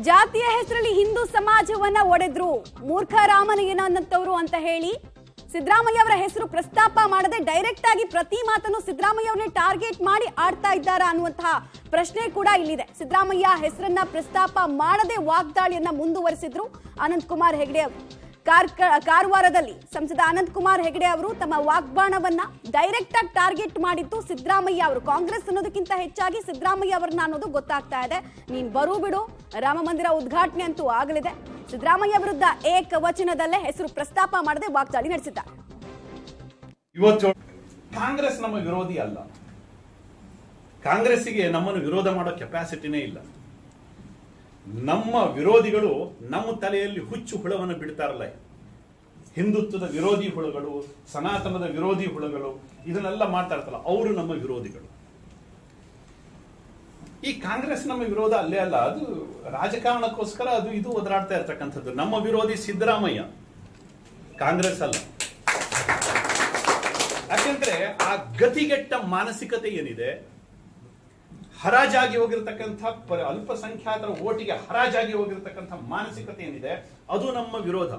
ಜಾತಿಯ ಹೆಸರಲ್ಲಿ ಹಿಂದೂ ಸಮಾಜವನ್ನ ಒಡೆದ್ರು ಮೂರ್ಖ ರಾಮನಿಗೇನಂತವರು ಅಂತ ಹೇಳಿ ಸಿದ್ದರಾಮಯ್ಯ ಅವರ ಹೆಸರು ಪ್ರಸ್ತಾಪ ಮಾಡದೆ ಡೈರೆಕ್ಟ್ ಆಗಿ ಪ್ರತಿ ಮಾತನ್ನು ಸಿದ್ದರಾಮಯ್ಯ ಅವರನ್ನೇ ಟಾರ್ಗೆಟ್ ಮಾಡಿ ಆಡ್ತಾ ಇದ್ದಾರಾ ಅನ್ನುವಂತಹ ಪ್ರಶ್ನೆ ಕೂಡ ಇಲ್ಲಿದೆ. ಸಿದ್ದರಾಮಯ್ಯ ಹೆಸರನ್ನ ಪ್ರಸ್ತಾಪ ಮಾಡದೆ ವಾಗ್ದಾಳಿಯನ್ನ ಮುಂದುವರಿಸಿದ್ರು ಅನಂತಕುಮಾರ್ ಹೆಗಡೆ ಅವರು. ಕಾರವಾರದಲ್ಲಿ ಸಂಸದ ಅನಂತಕುಮಾರ್ ಹೆಗಡೆ ಅವರು ತಮ್ಮ ವಾಗ್ಬಾಣವನ್ನ ಡೈರೆಕ್ಟ್ ಆಗಿ ಟಾರ್ಗೆಟ್ ಮಾಡಿದ್ದು ಸಿದ್ದರಾಮಯ್ಯ ಅವರು. ಕಾಂಗ್ರೆಸ್ ಅನ್ನೋದಕ್ಕಿಂತ ಹೆಚ್ಚಾಗಿ ಸಿದ್ದರಾಮಯ್ಯ ಅವರನ್ನ ಅನ್ನೋದು ಗೊತ್ತಾಗ್ತಾ ಇದೆ. ನೀನ್ ಬರು ಬಿಡು, ರಾಮ ಮಂದಿರ ಉದ್ಘಾಟನೆ ಅಂತೂ ಆಗಲಿದೆ. ಸಿದ್ದರಾಮಯ್ಯ ವಿರುದ್ಧ ಏಕವಚನದಲ್ಲೇ ಹೆಸರು ಪ್ರಸ್ತಾಪ ಮಾಡದೆ ವಾಗ್ದಾಳಿ ನಡೆಸಿದ್ದಾರೆ. ಇವತ್ತು ಕಾಂಗ್ರೆಸ್ ನಮ್ಮ ವಿರೋಧಿ ಅಲ್ಲ. ಕಾಂಗ್ರೆಸ್ಸಿಗೆ ನಮ್ಮನ್ನು ವಿರೋಧ ಮಾಡೋ ಕೆಪಾಸಿಟಿನೇ ಇಲ್ಲ. ನಮ್ಮ ವಿರೋಧಿಗಳು ನಮ್ಮ ತಲೆಯಲ್ಲಿ ಹುಚ್ಚು ಹುಳವನ್ನು ಬಿಡ್ತಾರಲ್ಲ, ಹಿಂದುತ್ವದ ವಿರೋಧಿ ಹುಳುಗಳು, ಸನಾತನದ ವಿರೋಧಿ ಹುಳುಗಳು, ಇದನ್ನೆಲ್ಲ ಮಾಡ್ತಾ ಇರ್ತಾರಲ್ಲ, ಅವರು ನಮ್ಮ ವಿರೋಧಿಗಳು. ಈ ಕಾಂಗ್ರೆಸ್ ನಮ್ಮ ವಿರೋಧ ಅಲ್ಲೇ ಅಲ್ಲ, ಅದು ರಾಜಕಾರಣಕ್ಕೋಸ್ಕರ ಅದು ಇದು ಒದರಾಡ್ತಾ ಇರ್ತಕ್ಕಂಥದ್ದು. ನಮ್ಮ ವಿರೋಧಿ ಸಿದ್ದರಾಮಯ್ಯ, ಕಾಂಗ್ರೆಸ್ ಅಲ್ಲ. ಯಾಕೆಂದ್ರೆ ಆ ಗತಿಗೆಟ್ಟ ಮಾನಸಿಕತೆ ಏನಿದೆ, ಹರಾಜಾಗಿ ಹೋಗಿರ್ತಕ್ಕಂಥ ಅಲ್ಪಸಂಖ್ಯಾತರ ಓಟಿಗೆ ಹರಾಜಾಗಿ ಹೋಗಿರ್ತಕ್ಕಂಥ ಮಾನಸಿಕತೆ ಏನಿದೆ, ಅದು ನಮ್ಮ ವಿರೋಧ.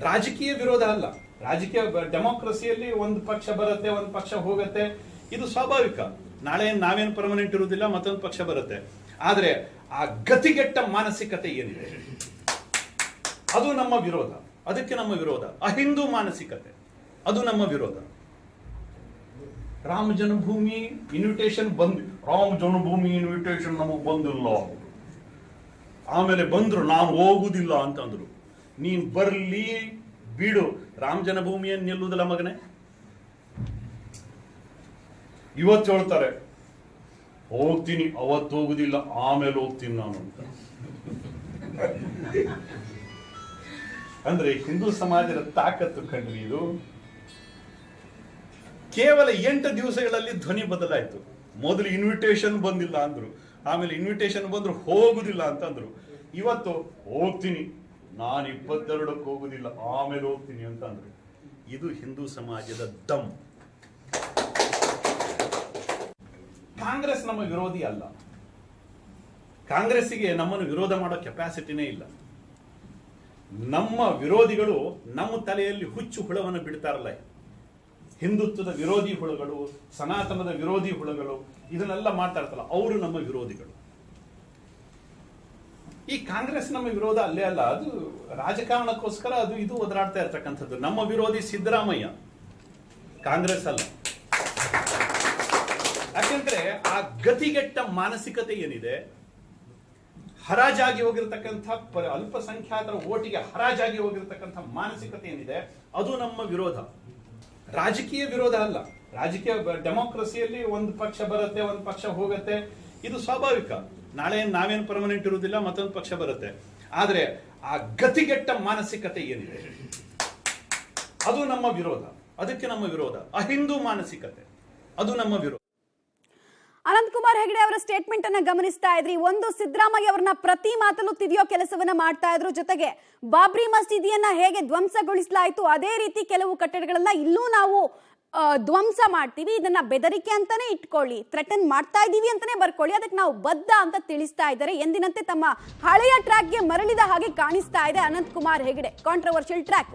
ರಾಜಕೀಯ ವಿರೋಧ ಅಲ್ಲ. ರಾಜಕೀಯ ಡೆಮೋಕ್ರಸಿಯಲ್ಲಿ ಒಂದು ಪಕ್ಷ ಬರುತ್ತೆ, ಒಂದು ಪಕ್ಷ ಹೋಗುತ್ತೆ, ಇದು ಸ್ವಾಭಾವಿಕ. ನಾಳೆ ನಾವೇನು ಪರ್ಮನೆಂಟ್ ಇರುವುದಿಲ್ಲ, ಮತ್ತೊಂದು ಪಕ್ಷ ಬರುತ್ತೆ. ಆದ್ರೆ ಆ ಗತಿಗೆಟ್ಟ ಮಾನಸಿಕತೆ ಏನಿದೆ, ಅದು ನಮ್ಮ ವಿರೋಧ. ಅದಕ್ಕೆ ನಮ್ಮ ವಿರೋಧ. ಅಹಿಂದೂ ಮಾನಸಿಕತೆ, ಅದು ನಮ್ಮ ವಿರೋಧ. ರಾಮ ಜನ್ಮಭೂಮಿ ಇನ್ವಿಟೇಷನ್ ರಾಮ ಜನ್ಮಭೂಮಿ ಇನ್ವಿಟೇಷನ್ ನಮಗ್ ಬಂದಿಲ್ಲ, ಆಮೇಲೆ ಬಂದ್ರು ನಾನು ಹೋಗುದಿಲ್ಲ ಅಂತಂದ್ರು. ನೀನ್ ಬರ್ಲಿ ಬಿಡು, ರಾಮ ಜನ್ಮಭೂಮಿಯನ್ನು ನಿಲ್ಲುವುದಿಲ್ಲ ಮಗನೇ. ಇವತ್ತು ಹೇಳ್ತಾರೆ ಹೋಗ್ತೀನಿ, ಅವತ್ತು ಹೋಗುದಿಲ್ಲ, ಆಮೇಲೆ ಹೋಗ್ತೀನಿ ನಾನು ಅಂತ. ಅಂದ್ರೆ ಹಿಂದೂ ಸಮಾಜದ ತಾಕತ್ತು ಕಂಡ್ರಿ ಇದು. ಕೇವಲ 8 ದಿವಸಗಳಲ್ಲಿ ಧ್ವನಿ ಬದಲಾಯಿತು. ಮೊದಲು ಇನ್ವಿಟೇಷನ್ ಬಂದಿಲ್ಲ ಅಂದ್ರು, ಆಮೇಲೆ ಇನ್ವಿಟೇಷನ್ ಬಂದ್ರು ಹೋಗುದಿಲ್ಲ ಅಂತಂದ್ರು. ಇವತ್ತು ಹೋಗ್ತೀನಿ, ನಾನು 22ಕ್ಕೆ ಹೋಗುದಿಲ್ಲ, ಆಮೇಲೆ ಹೋಗ್ತೀನಿ ಅಂತ ಅಂದ್ರು. ಇದು ಹಿಂದೂ ಸಮಾಜದ ದಮ್. ಕಾಂಗ್ರೆಸ್ ನಮ್ಮ ವಿರೋಧಿ ಅಲ್ಲ. ಕಾಂಗ್ರೆಸ್ಸಿಗೆ ನಮ್ಮನ್ನು ವಿರೋಧ ಮಾಡೋ ಕೆಪಾಸಿಟಿನೇ ಇಲ್ಲ. ನಮ್ಮ ವಿರೋಧಿಗಳು ನಮ್ಮ ತಲೆಯಲ್ಲಿ ಹುಚ್ಚು ಹುಳವನ್ನು ಬಿಡ್ತಾರಲ್ಲ, ಹಿಂದುತ್ವದ ವಿರೋಧಿ ಹುಳುಗಳು, ಸನಾತನದ ವಿರೋಧಿ ಹುಳುಗಳು, ಇದನ್ನೆಲ್ಲ ಮಾಡ್ತಾ ಇರ್ತಾರಲ್ಲ, ಅವರು ನಮ್ಮ ವಿರೋಧಿಗಳು. ಈ ಕಾಂಗ್ರೆಸ್ ನಮ್ಮ ವಿರೋಧ ಅಲ್ಲೇ ಅಲ್ಲ, ಅದು ರಾಜಕಾರಣಕ್ಕೋಸ್ಕರ ಅದು ಇದು ಒದರಾಡ್ತಾ ಇರ್ತಕ್ಕಂಥದ್ದು. ನಮ್ಮ ವಿರೋಧಿ ಸಿದ್ದರಾಮಯ್ಯ, ಕಾಂಗ್ರೆಸ್ ಅಲ್ಲ. ಯಾಕೆಂದ್ರೆ ಆ ಗತಿಗೆಟ್ಟ ಮಾನಸಿಕತೆ ಏನಿದೆ, ಹರಾಜಾಗಿ ಹೋಗಿರ್ತಕ್ಕಂಥ ಅಲ್ಪಸಂಖ್ಯಾತರ ಓಟಿಗೆ ಹರಾಜಾಗಿ ಹೋಗಿರ್ತಕ್ಕಂಥ ಮಾನಸಿಕತೆ ಏನಿದೆ, ಅದು ನಮ್ಮ ವಿರೋಧ. ರಾಜಕೀಯ ವಿರೋಧ ಅಲ್ಲ. ರಾಜಕೀಯ ಡೆಮೋಕ್ರಸಿಯಲ್ಲಿ ಒಂದು ಪಕ್ಷ ಬರುತ್ತೆ, ಒಂದು ಪಕ್ಷ ಹೋಗುತ್ತೆ, ಇದು ಸ್ವಾಭಾವಿಕ. ನಾಳೆ ನಾವೇನು ಪರ್ಮನೆಂಟ್ ಇರುವುದಿಲ್ಲ, ಮತ್ತೊಂದು ಪಕ್ಷ ಬರುತ್ತೆ. ಆದ್ರೆ ಆ ಗತಿಗೆಟ್ಟ ಮಾನಸಿಕತೆ ಏನಿದೆ, ಅದು ನಮ್ಮ ವಿರೋಧ. ಅದಕ್ಕೆ ನಮ್ಮ ವಿರೋಧ. ಅಹಿಂದೂ ಮಾನಸಿಕತೆ, ಅದು ನಮ್ಮ ವಿರೋಧ. ಅನಂತಕುಮಾರ್ ಹೆಗಡೆ ಅವರ ಸ್ಟೇಟ್ಮೆಂಟ್ ಅನ್ನ ಗಮನಿಸ್ತಾ ಇದ್ರಿ. ಒಂದು, ಸಿದ್ದರಾಮಯ್ಯ ಅವರನ್ನ ಪ್ರತಿ ಮಾತಲ್ಲೂ ತಿದ್ದಿಯೋ ಕೆಲಸವನ್ನ ಮಾಡ್ತಾ ಇದ್ರು. ಜೊತೆಗೆ ಬಾಬ್ರಿ ಮಸೀದಿಯನ್ನ ಹೇಗೆ ಧ್ವಂಸಗೊಳಿಸಲಾಯಿತು, ಅದೇ ರೀತಿ ಕೆಲವು ಕಟ್ಟಡಗಳನ್ನ ಇಲ್ಲೂ ನಾವು ಧ್ವಂಸ ಮಾಡ್ತೀವಿ, ಇದನ್ನ ಬೆದರಿಕೆ ಅಂತಾನೆ ಇಟ್ಕೊಳ್ಳಿ, ಥ್ರೆಟನ್ ಮಾಡ್ತಾ ಇದೀವಿ ಅಂತಾನೆ ಬರ್ಕೊಳ್ಳಿ, ಅದಕ್ಕೆ ನಾವು ಬದ್ಧ ಅಂತ ತಿಳಿಸ್ತಾ ಇದ್ದಾರೆ. ಎಂದಿನಂತೆ ತಮ್ಮ ಹಳೆಯ ಟ್ರ್ಯಾಕ್ಗೆ ಮರಳಿದ ಹಾಗೆ ಕಾಣಿಸ್ತಾ ಇದೆ ಅನಂತಕುಮಾರ್ ಹೆಗಡೆ. Controversial track.